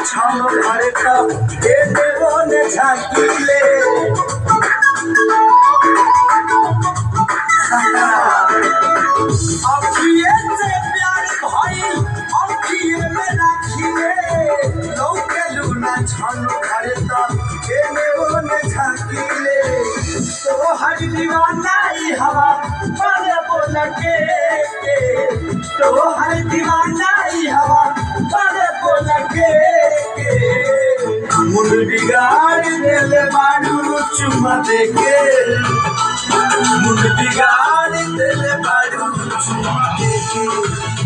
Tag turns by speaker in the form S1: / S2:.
S1: छानो घरे का ए देवो ने झाकीले अखिए से प्यार भाई अखिए में राखिले लौके लूना छानो घरे का ए देवो ने झाकीले तो हर दीवाना ही हवा पर बोल के तो हर दीवाना ही हवा पर बोल के मुंड बिगाड़ देले बाड़ू चुम्मा देके मुंड बिगाड़ देले बाड़ू चुम्मा देके